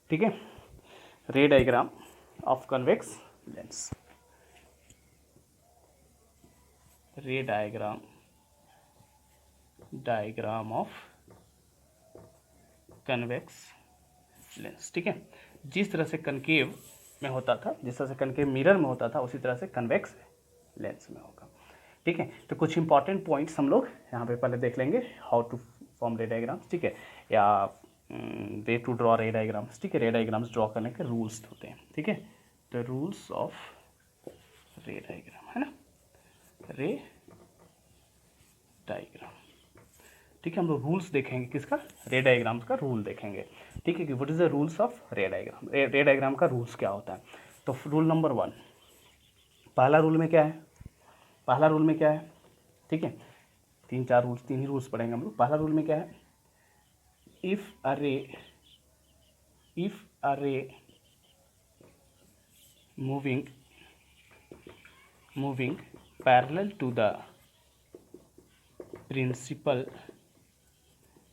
ठीक है, रे डायग्राम ऑफ कन्वेक्स लेंस, रे डायग्राम ऑफ कन्वेक्स लेंस। ठीक है, जिस तरह से कनकेव में होता था, जिस तरह से कनकेव मिरर में होता था, उसी तरह से कन्वेक्स लेंस में होगा। ठीक है, तो कुछ इंपॉर्टेंट पॉइंट्स हम लोग यहाँ पे पहले देख लेंगे, how to form ray diagrams. ठीक है, या way to draw ray diagrams. ठीक है, रे डायग्राम्स ड्रॉ करने के रूल्स होते हैं। ठीक है, तो रूल्स ऑफ रे डायग्राम है ना, रे डायग्राम। ठीक है, हम लोग रूल्स देखेंगे, किसका, रे डायग्राम्स का रूल देखेंगे। ठीक है, कि what is the rules of रे डायग्राम, रे डायग्राम का रूल्स क्या होता है। तो रूल नंबर 1, पहला रूल में क्या है, पहला रूल में क्या है। ठीक है, 3-4 रूल्स, 3 ही रूल्स पढ़ेंगे हम लोग। पहला रूल में क्या है, if a ray moving parallel to the principal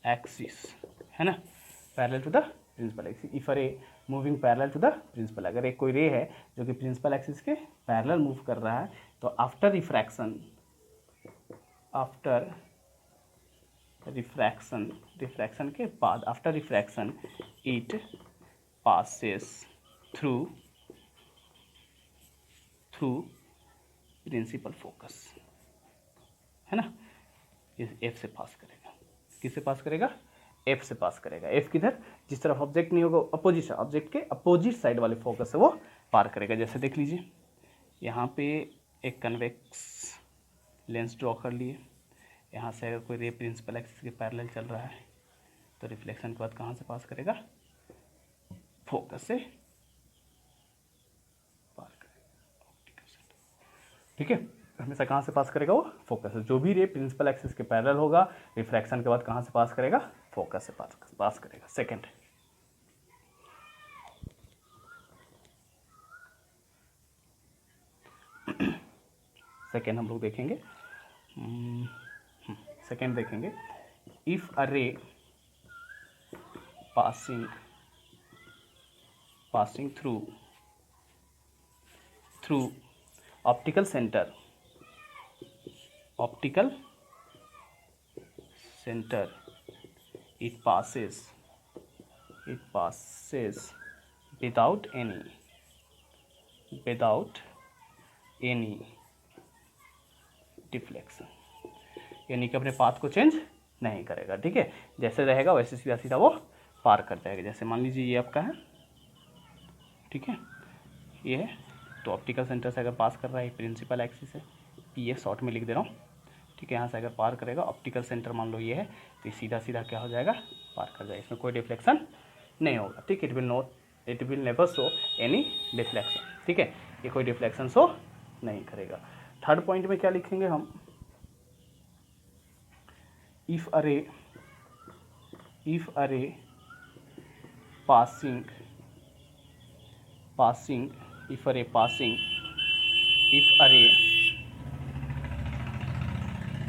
axis, है ना, parallel to the principal axis, if a ray moving parallel to the principal, अगर एक कोई रे है जो कि प्रिंसिपल एक्सिस के पैरेलल मूव कर रहा है, तो आफ्टर रिफ्रैक्शन के बाद, after refraction it passes through principal focus, है ना, एफ से पास करेगा। किससे पास करेगा, एफ से पास करेगा। एफ किधर, जिस तरफ ऑब्जेक्ट नहीं होगा, अपोजिट, ऑब्जेक्ट के अपोजिट साइड वाले फोकस से वो पार करेगा। जैसे देख लीजिए, यहाँ पे एक कन्वेक्स लेंस ड्रॉ कर लिए, यहाँ से अगर कोई रे प्रिंसिपल एक्सिस के पैरेलल चल रहा है, तो रिफ्लेक्शन के बाद कहाँ से पास करेगा, फोकस से पार करेगा, ऑप्टिकल सेंटर। ठीक है, हमेशा कहाँ से पास करेगा, वो फोकस से। जो भी रे प्रिंसिपल एक्सिस के पैरेलल होगा, रिफ्रैक्शन के बाद कहाँ से पास करेगा, फोकस से पास करेगा। सेकेंड हम लोग देखेंगे, सेकेंड देखेंगे, if a ray passing through optical centre it passes without any deflection, यानी कि अपने पाथ को चेंज नहीं करेगा। ठीक है, जैसे रहेगा वैसे सीधा सीधा वो पार कर जाएगा। जैसे मान लीजिए ये आपका है, ठीक है, ये है, तो ऑप्टिकल सेंटर से अगर पास कर रहा है, प्रिंसिपल एक्सिस है, पी ए शॉर्ट में लिख दे रहा हूँ। ठीक है, यहाँ से अगर पार करेगा, ऑप्टिकल सेंटर मान लो ये है, तो सीधा सीधा क्या हो जाएगा, पार कर जाएगा, इसमें कोई डिफ्लेक्शन नहीं होगा। ठीक, it will never show any deflection. ठीक है, ये कोई डिफ्लेक्शन शो नहीं करेगा। थर्ड पॉइंट में क्या लिखेंगे हम, इफ अ रे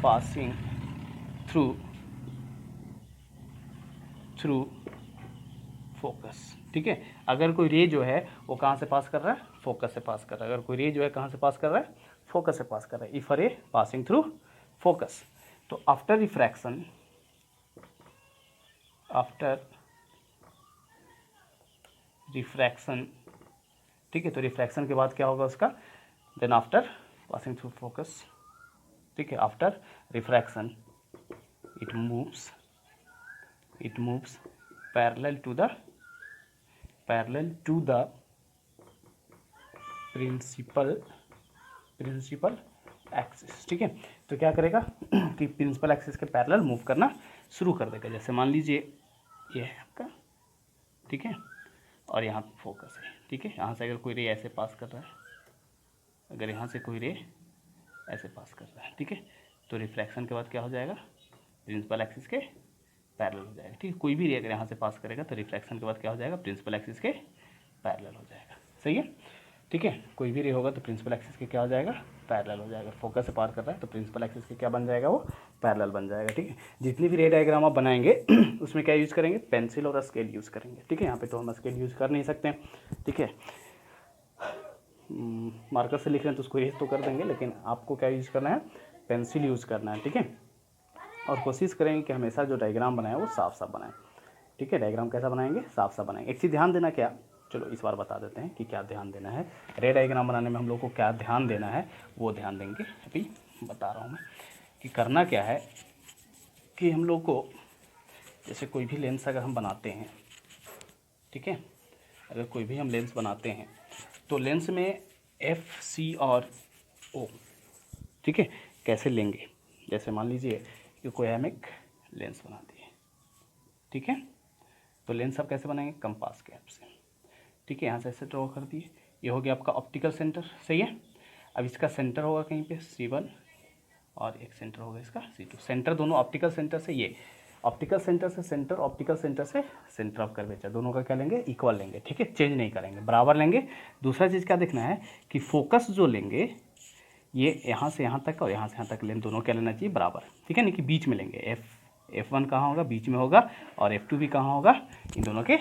passing थ्रू फोकस। ठीक है, अगर कोई रे जो है वो कहाँ से पास कर रहा है, फोकस से पास कर रहा है। अगर कोई रे जो है कहाँ से पास कर रहा है, फोकस से पास कर रहा है। If a ray passing through focus, तो आफ्टर रिफ्रैक्शन ठीक है, तो रिफ्रैक्शन के बाद क्या होगा उसका, then after passing through focus, ठीक है, after refraction it moves parallel to the principal axis. ठीक है, तो क्या करेगा कि प्रिंसिपल एक्सिस के पैरेलल मूव करना शुरू कर देगा। जैसे मान लीजिए ये है आपका, ठीक है, और यहाँ पे फोकस है। ठीक है, यहाँ से अगर कोई रे ऐसे पास कर रहा है, अगर यहाँ से कोई रे ऐसे पास कर रहा है, ठीक है, तो रिफ्रैक्शन के बाद क्या हो जाएगा, प्रिंसिपल एक्सिस के पैरेलल हो जाएगा। ठीक है, कोई भी रे अगर यहाँ से पास करेगा तो रिफ्रैक्शन के बाद क्या हो जाएगा, प्रिंसिपल एक्सिस के पैरेलल हो जाएगा। सही है, ठीक है, कोई भी रे होगा तो प्रिंसिपल एक्सिस के क्या हो जाएगा, पैरेलल हो जाएगा। फोकस से पार कर रहा है तो प्रिंसिपल एक्सिस के क्या बन जाएगा, वो पैरेलल बन जाएगा। ठीक है, जितनी भी रे डायग्राम आप बनाएंगे उसमें क्या यूज़ करेंगे, पेंसिल और स्केल यूज़ करेंगे। ठीक है, यहाँ पे तो हम स्केल यूज़ कर नहीं सकते हैं। ठीक है, मार्कर से लिख रहे हैं तो उसको इरेज तो कर देंगे, लेकिन आपको क्या यूज़ करना है, पेंसिल यूज़ करना है। ठीक है, और कोशिश करेंगे कि हमेशा जो डायग्राम बनाए वो साफ साफ बनाएं। ठीक है, डायग्राम कैसा बनाएंगे, साफ साफ बनाएंगे। एक चीज़ ध्यान देना, क्या, चलो इस बार बता देते हैं कि क्या ध्यान देना है। रे डायग्राम बनाने में हम लोग को क्या ध्यान देना है वो ध्यान देंगे। अभी बता रहा हूँ मैं कि करना क्या है, कि हम लोग को जैसे कोई भी लेंस अगर हम बनाते हैं, ठीक है, अगर कोई भी हम लेंस बनाते हैं तो लेंस में एफ, सी और ओ, ठीक है, कैसे लेंगे। जैसे मान लीजिए कि कोई हम एक लेंस बना दिए, ठीक है, तो लेंस आप कैसे बनाएंगे, कंपास के हेल्प से। ठीक है, यहाँ से ऐसे ड्रॉ कर दिए, ये हो गया आपका ऑप्टिकल सेंटर, सही है। अब इसका सेंटर होगा कहीं पे C1 और एक सेंटर होगा इसका C2। सेंटर दोनों ऑप्टिकल सेंटर से, ये ऑप्टिकल सेंटर से सेंटर, ऑप्टिकल सेंटर से सेंटर ऑफ कर्वेचर, दोनों का क्या लेंगे, इक्वल लेंगे। ठीक है, चेंज नहीं करेंगे, बराबर लेंगे। दूसरा चीज़ क्या देखना है कि फोकस जो लेंगे ये यहाँ से यहाँ तक और यहाँ से यहाँ तक लेंथ दोनों क्या लेना चाहिए, बराबर। ठीक है, नहीं कि बीच में लेंगे। F1 कहाँ होगा, बीच में होगा, और F2 भी कहाँ होगा, इन दोनों के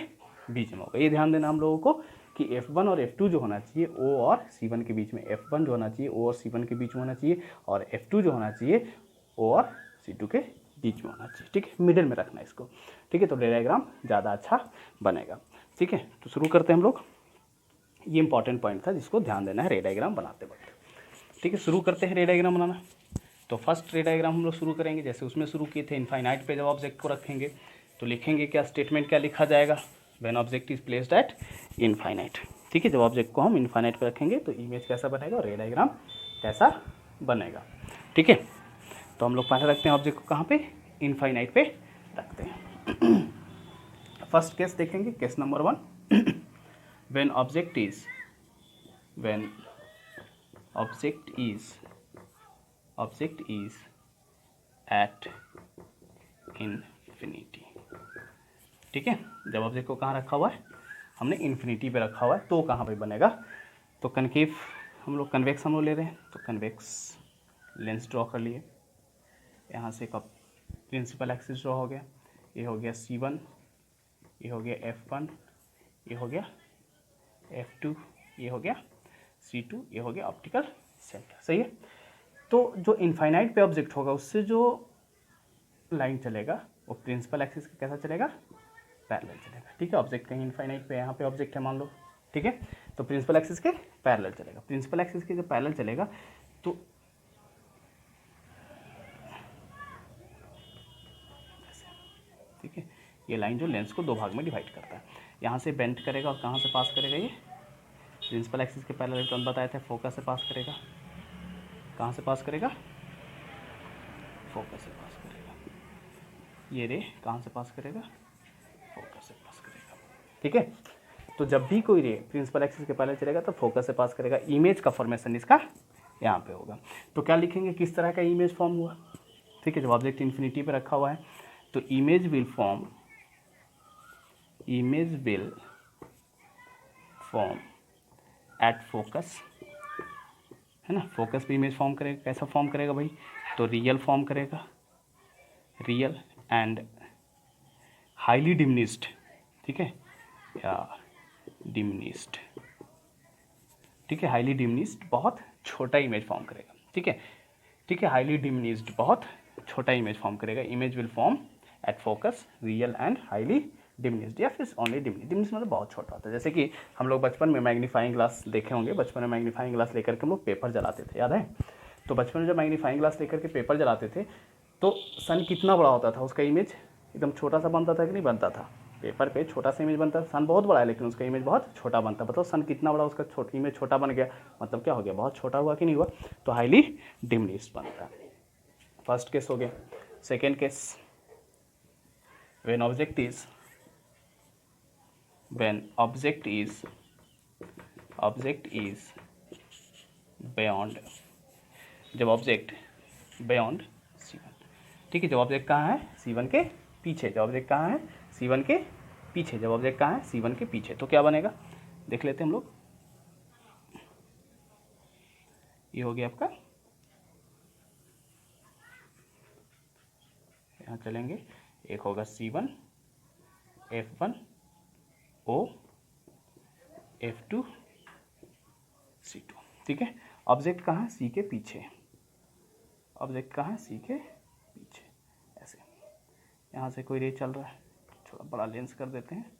बीच में होगा। ये ध्यान देना हम लोगों को कि F1 और F2 जो होना चाहिए O और C1 के बीच में, F1 जो होना चाहिए O और C1 के बीच में होना चाहिए, और F2 जो होना चाहिए O और C2 के बीच में होना चाहिए। ठीक है, मिडिल में रखना है इसको। ठीक है, तो डायग्राम ज़्यादा अच्छा बनेगा। ठीक है, तो शुरू करते हैं हम लोग। ये इंपॉर्टेंट पॉइंट था जिसको ध्यान देना है रे डायग्राम बनाते वक्त। ठीक है, शुरू करते हैं रे डायग्राम बनाना। तो फर्स्ट रे डायग्राम हम लोग शुरू करेंगे जैसे उसमें शुरू किए थे, इनफाइनाइट पे जब ऑब्जेक्ट को रखेंगे तो लिखेंगे क्या, स्टेटमेंट क्या लिखा जाएगा, when object is placed at infinite. ठीक है, जब ऑब्जेक्ट को हम इनफाइनाइट पे रखेंगे तो इमेज कैसा बनेगा और रे डायग्राम कैसा बनेगा। ठीक है, तो हम लोग पहले रखते हैं ऑब्जेक्ट को कहाँ पे, इनफाइनाइट पे रखते हैं। फर्स्ट केस देखेंगे, case number 1, when object is at infinity. ठीक है, जब ऑब्जेक्ट को कहाँ रखा हुआ है, हमने इन्फिनिटी पे रखा हुआ है, तो कहाँ पे बनेगा, तो कनकेव हम लोग, कन्वेक्स हम लोग ले रहे हैं, तो कन्वेक्स लेंस ड्रॉ कर लिए। यहाँ से एक प्रिंसिपल एक्सिस ड्रॉ हो गया, ये हो गया C1, ये हो गया F1, ये हो गया F2, ये हो गया C2, ये हो गया ऑप्टिकल सेंटर। सही है, तो जो इनफाइनाइट पे ऑब्जेक्ट होगा उससे जो लाइन चलेगा वो प्रिंसिपल एक्सिस का कैसा चलेगा, पैरेलल चलेगा। ठीक है, ऑब्जेक्ट कहीं इनफाइनाइट पे, यहाँ पे ऑब्जेक्ट है मान लो। ठीक है, तो प्रिंसिपल एक्सिस के पैरेलल चलेगा। प्रिंसिपल एक्सिस के जब पैरेलल चलेगा तो ठीक है, ये लाइन जो लेंस को दो भाग में डिवाइड करता है, यहाँ से बेंड करेगा और कहाँ से पास करेगा, ये प्रिंसिपल एक्सिस के पैरेलल तो हम बताए थे, फोकस से पास करेगा। कहाँ से पास करेगा, फोकस से पास करेगा। ये रे कहाँ से पास करेगा, फोकस से पास करेगा। ठीक है, तो जब भी कोई रे प्रिंसिपल एक्सिस के पैरेलल चलेगा तो फोकस से पास करेगा। इमेज का फॉर्मेशन इसका यहाँ पे होगा। तो क्या लिखेंगे, किस तरह का इमेज फॉर्म हुआ। ठीक है, जब ऑब्जेक्ट इन्फिनिटी पे रखा हुआ है तो image will form at focus, है ना, फोकस पे इमेज फॉर्म करेगा। कैसा फॉर्म करेगा भाई, तो रियल फॉर्म करेगा, रियल एंड हाईली डिमिनिश्ड। ठीक है, या डिमिनिश्ड। ठीक है, हाईली डिमिनिश्ड, बहुत छोटा इमेज फॉर्म करेगा। ठीक है, ठीक है, हाईली डिमिनिश्ड, बहुत छोटा इमेज फॉर्म करेगा। Image will form at focus real and highly diminished, या फिर ओनली डिमिनिश्ड मतलब बहुत छोटा होता है। जैसे कि हम लोग बचपन में मैग्नीफाइंग ग्लास देखे होंगे, बचपन में मैग्नीफाइंग ग्लास लेकर के हम लोग पेपर जलाते थे, याद है। तो बचपन में जब मैग्नीफाइंग ग्लास लेकर के पेपर जलाते थे तो सन कितना बड़ा होता था, उसका इमेज एकदम छोटा सा बनता था कि नहीं बनता था। पेपर पे छोटा सा इमेज बनता है, सन बहुत बड़ा है लेकिन उसका इमेज बहुत छोटा बनता है। मतलब सन कितना बड़ा, उसका इमेज छोटा बन गया, मतलब क्या हो गया, बहुत छोटा हुआ कि नहीं हुआ, तो हाईली डिमिनिश्ड बनता है। फर्स्ट केस हो गया। Second case, when object is beyond, जब ऑब्जेक्ट बियॉन्ड C1। ठीक है, जब ऑब्जेक्ट कहाँ है, C1 के पीछे। जब ऑब्जेक्ट कहाँ है, C1 के पीछे। जब ऑब्जेक्ट कहाँ है, C1 के पीछे, तो क्या बनेगा, देख लेते हैं हम लोग। ये हो गया आपका यहाँ चलेंगे, एक होगा C1 F1 O F2 C2, ठीक है। ऑब्जेक्ट कहाँ है? C के पीछे। ऑब्जेक्ट कहाँ है? C के पीछे। ऐसे यहाँ से कोई रे चल रहा है, थोड़ा बड़ा लेंस कर देते हैं,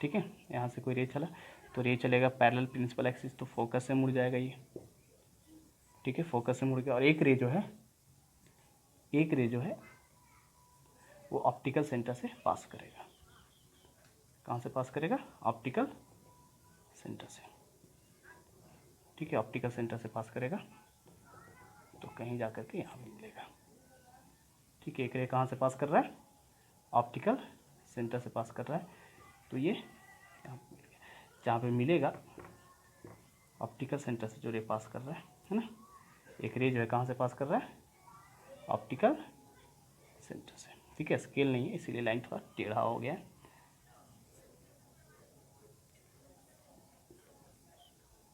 ठीक है। यहाँ से कोई रे चला तो रे चलेगा पैरेलल प्रिंसिपल एक्सिस, तो फोकस से मुड़ जाएगा ये, ठीक है। फोकस से मुड़ गया। और एक रे जो है वो ऑप्टिकल सेंटर से पास करेगा। कहाँ से पास करेगा? ऑप्टिकल सेंटर से, ठीक है। ऑप्टिकल सेंटर से पास करेगा तो कहीं जा कर के यहाँ पे मिलेगा, ठीक है। एक रे कहाँ से पास कर रहा है? ऑप्टिकल सेंटर से पास कर रहा है, तो ये यहाँ पे मिल गया। जहाँ पे मिलेगा ऑप्टिकल सेंटर से जो रे पास कर रहा है ना, एक रे जो है कहाँ से पास कर रहा है? ऑप्टिकल सेंटर से, ठीक है। स्केल नहीं है इसीलिए लाइन थोड़ा टेढ़ा हो गया है,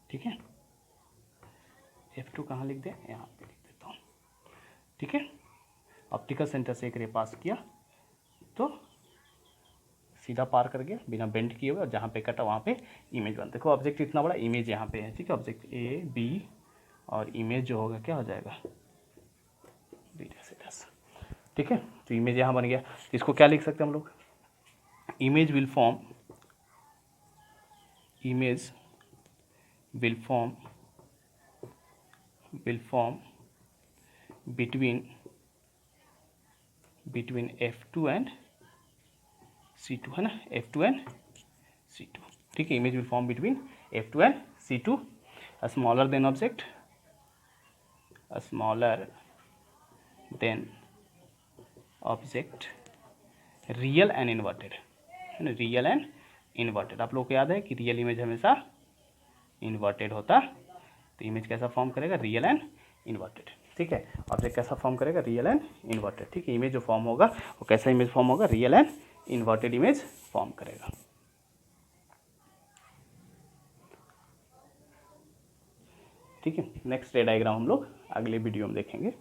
ठीक है। F2 कहाँ लिख दें? यहाँ पे लिख देता हूँ, ठीक है। ऑप्टिकल सेंटर से एक रे पास किया तो सीधा पार कर गया बिना बेंड किए हुए, और जहाँ पे कटा वहाँ पे इमेज बन। देखो ऑब्जेक्ट इतना बड़ा, इमेज यहाँ पे है, ठीक है। ऑब्जेक्ट A B और इमेज जो होगा क्या हो जाएगा? B से 10, ठीक है। तो इमेज यहाँ बन गया। इसको क्या लिख सकते हैं हम लोग? Image will form between F2 and C2, है ना, F2 एंड C2, ठीक है। Image will form between F2 and C2, smaller than object, real and inverted, है ना, रियल एंड इन्वर्टेड। आप लोग को याद है कि रियल इमेज हमेशा इन्वर्टेड होता, तो इमेज कैसा फॉर्म करेगा? रियल एंड इन्वर्टेड, ठीक है। ऑब्जेक्ट कैसा फॉर्म करेगा? रियल एंड इन्वर्टेड, ठीक है। इमेज जो फॉर्म होगा वो कैसा इमेज फॉर्म होगा? Real and inverted image form करेगा, ठीक है। नेक्स्ट रे डायग्राम हम लोग अगले वीडियो में देखेंगे।